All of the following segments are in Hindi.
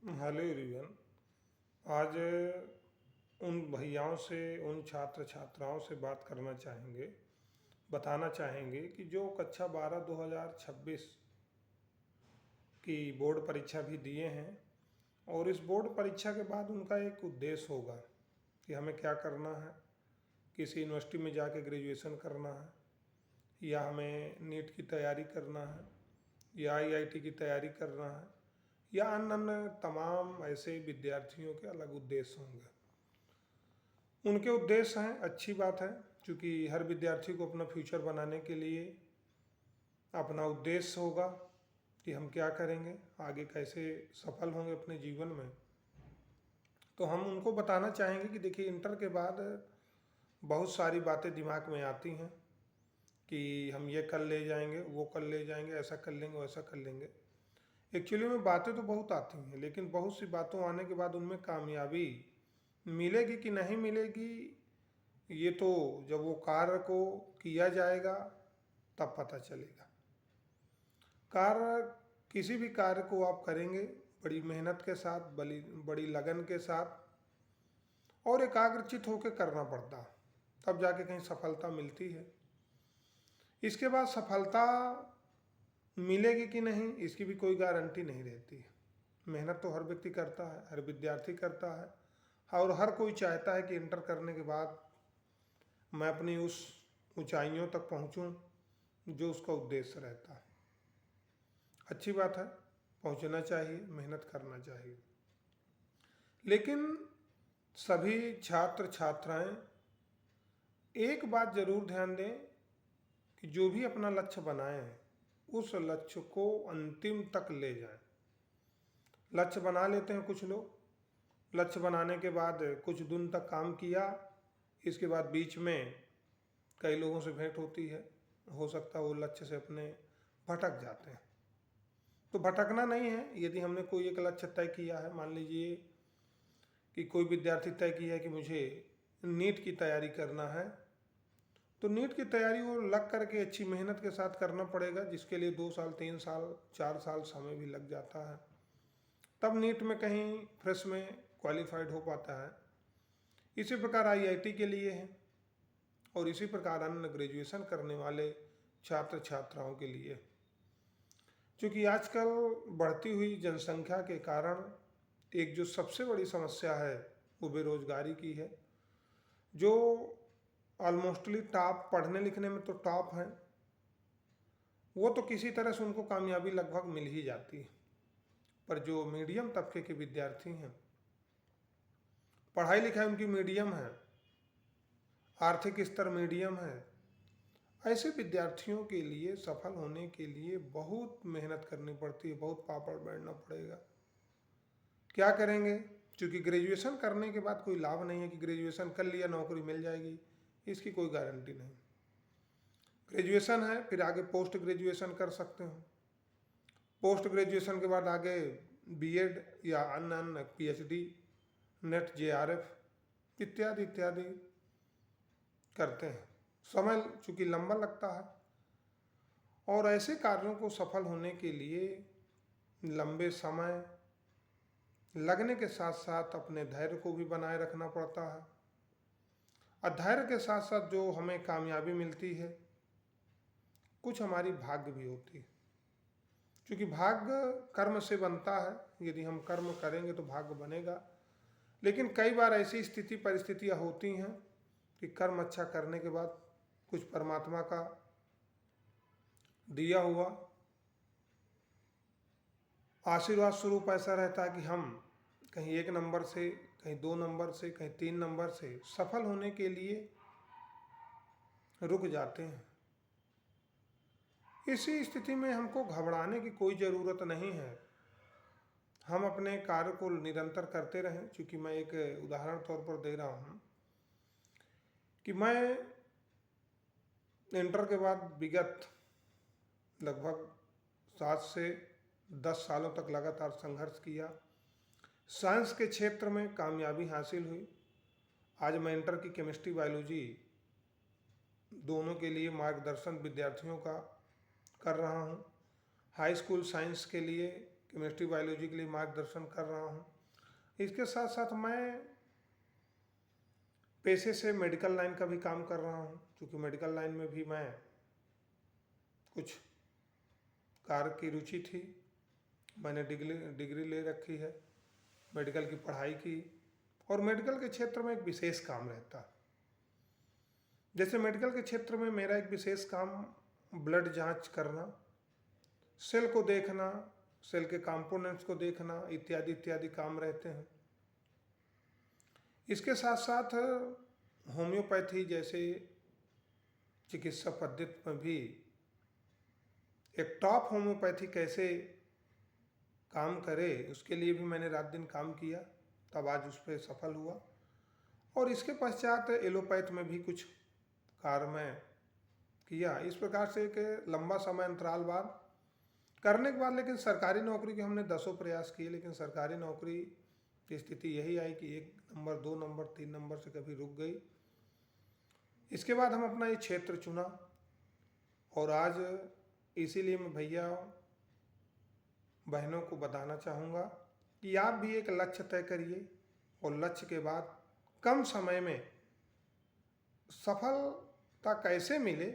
Hello everyone. आज उन भैयाओं से, उन छात्र छात्राओं से बात करना चाहेंगे, बताना चाहेंगे कि जो कक्षा 12 2026 की बोर्ड परीक्षा भी दिए हैं और इस बोर्ड परीक्षा के बाद उनका एक उद्देश्य होगा कि हमें क्या करना है। किसी यूनिवर्सिटी में जाके ग्रेजुएशन करना है, या हमें नीट की तैयारी करना है, या आईआईटी की तैयारी करना है, या अन्य अन्य तमाम ऐसे विद्यार्थियों के अलग उद्देश्य होंगे। उनके उद्देश्य हैं, अच्छी बात है, क्योंकि हर विद्यार्थी को अपना फ्यूचर बनाने के लिए अपना उद्देश्य होगा कि हम क्या करेंगे, आगे कैसे सफल होंगे अपने जीवन में। तो हम उनको बताना चाहेंगे कि देखिए, इंटर के बाद बहुत सारी बातें दिमाग में आती हैं कि हम ये कर ले जाएंगे, वो कर ले जाएंगे, ऐसा कर लेंगे, वैसा कर लेंगे। एक्चुअली में बातें तो बहुत आती हैं, लेकिन बहुत सी बातों आने के बाद उनमें कामयाबी मिलेगी कि नहीं मिलेगी, ये तो जब वो कार्य को किया जाएगा तब पता चलेगा। कार्य, किसी भी कार्य को आप करेंगे बड़ी मेहनत के साथ, बड़ी बड़ी लगन के साथ और एकाग्रचित होकर करना पड़ता, तब जाके कहीं सफलता मिलती है। इसके बाद सफलता मिलेगी कि नहीं, इसकी भी कोई गारंटी नहीं रहती है। मेहनत तो हर व्यक्ति करता है, हर विद्यार्थी करता है, और हर कोई चाहता है कि इंटर करने के बाद मैं अपनी उस ऊंचाइयों तक पहुंचूं जो उसका उद्देश्य रहता है। अच्छी बात है, पहुंचना चाहिए, मेहनत करना चाहिए। लेकिन सभी छात्र छात्राएं एक बात जरूर ध्यान दें कि जो भी अपना लक्ष्य बनाए हैं उस लक्ष्य को अंतिम तक ले जाएं। लक्ष्य बना लेते हैं कुछ लोग, लक्ष्य बनाने के बाद कुछ दिन तक काम किया, इसके बाद बीच में कई लोगों से भेंट होती है, हो सकता है वो लक्ष्य से अपने भटक जाते हैं। तो भटकना नहीं है। यदि हमने कोई एक लक्ष्य तय किया है, मान लीजिए कि कोई विद्यार्थी तय किया है कि मुझे नीट की तैयारी करना है, तो नीट की तैयारी वो लग करके अच्छी मेहनत के साथ करना पड़ेगा, जिसके लिए 2 साल 3 साल 4 साल समय भी लग जाता है, तब नीट में कहीं फ्रेश में क्वालिफाइड हो पाता है। इसी प्रकार आईआईटी के लिए है, और इसी प्रकार अन्य ग्रेजुएशन करने वाले छात्र छात्राओं के लिए। क्योंकि आजकल बढ़ती हुई जनसंख्या के कारण एक जो सबसे बड़ी समस्या है वो बेरोजगारी की है। जो ऑलमोस्टली टॉप, पढ़ने लिखने में तो टॉप हैं, वो तो किसी तरह से उनको कामयाबी लगभग मिल ही जाती है, पर जो मीडियम तबके के विद्यार्थी हैं, पढ़ाई लिखाई उनकी मीडियम है, आर्थिक स्तर मीडियम है, ऐसे विद्यार्थियों के लिए सफल होने के लिए बहुत मेहनत करनी पड़ती है, बहुत पापड़ बेलना पड़ेगा। क्या करेंगे? क्योंकि ग्रेजुएशन करने के बाद कोई लाभ नहीं है कि ग्रेजुएशन कर लिया नौकरी मिल जाएगी, इसकी कोई गारंटी नहीं। ग्रेजुएशन है, फिर आगे पोस्ट ग्रेजुएशन कर सकते हो, पोस्ट ग्रेजुएशन के बाद आगे बीएड या अन्य अन्य पीएचडी, नेट, जेआरएफ इत्यादि इत्यादि करते हैं। समय चूँकि लंबा लगता है, और ऐसे कार्यों को सफल होने के लिए लंबे समय लगने के साथ साथ अपने धैर्य को भी बनाए रखना पड़ता है। और धैर्य के साथ साथ जो हमें कामयाबी मिलती है, कुछ हमारी भाग्य भी होती है, क्योंकि भाग्य कर्म से बनता है। यदि हम कर्म करेंगे तो भाग्य बनेगा। लेकिन कई बार ऐसी स्थिति परिस्थितियाँ होती हैं कि कर्म अच्छा करने के बाद कुछ परमात्मा का दिया हुआ आशीर्वाद स्वरूप ऐसा रहता है कि हम कहीं 1 नंबर से, कहीं 2 नंबर से, कहीं 3 नंबर से सफल होने के लिए रुक जाते हैं। इसी स्थिति में हमको घबराने की कोई ज़रूरत नहीं है। हम अपने कार्य को निरंतर करते रहें। क्योंकि मैं एक उदाहरण तौर पर दे रहा हूँ कि मैं इंटर के बाद विगत लगभग 7 से 10 सालों तक लगातार संघर्ष किया, साइंस के क्षेत्र में कामयाबी हासिल हुई। आज मैं इंटर की केमिस्ट्री बायोलॉजी दोनों के लिए मार्गदर्शन विद्यार्थियों का कर रहा हूँ। हाई स्कूल साइंस के लिए केमिस्ट्री बायोलॉजी के लिए मार्गदर्शन कर रहा हूँ। इसके साथ साथ मैं पेशे से मेडिकल लाइन का भी काम कर रहा हूँ, क्योंकि मेडिकल लाइन में भी मैं कुछ कार्य की रुचि थी। मैंने डिग्री ले रखी है, मेडिकल की पढ़ाई की, और मेडिकल के क्षेत्र में एक विशेष काम रहता है। जैसे मेडिकल के क्षेत्र में मेरा एक विशेष काम ब्लड जांच करना, सेल को देखना, सेल के कंपोनेंट्स को देखना, इत्यादि इत्यादि काम रहते हैं। इसके साथ साथ होम्योपैथी जैसे चिकित्सा पद्धति में भी एक टॉप होम्योपैथी कैसे काम करे, उसके लिए भी मैंने रात दिन काम किया, तब आज उस पर सफल हुआ। और इसके पश्चात एलोपैथ में भी कुछ कार्य मैं किया। इस प्रकार से एक लंबा समय अंतराल बाद करने के बाद, लेकिन सरकारी नौकरी के हमने 10 प्रयास किए, लेकिन सरकारी नौकरी की स्थिति यही आई कि 1 नंबर, 2 नंबर, 3 नंबर से कभी रुक गई। इसके बाद हम अपना ये क्षेत्र चुना, और आज इसीलिए मैं भैया बहनों को बताना चाहूँगा कि आप भी एक लक्ष्य तय करिए, और लक्ष्य के बाद कम समय में सफलता कैसे मिले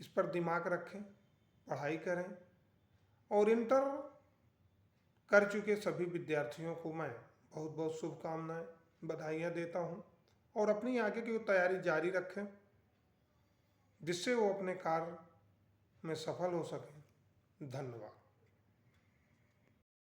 इस पर दिमाग रखें, पढ़ाई करें। और इंटर कर चुके सभी विद्यार्थियों को मैं बहुत बहुत शुभकामनाएं, बधाइयाँ देता हूँ, और अपनी आगे की तैयारी जारी रखें, जिससे वो अपने कार्य में सफल हो सकें। धन्यवाद।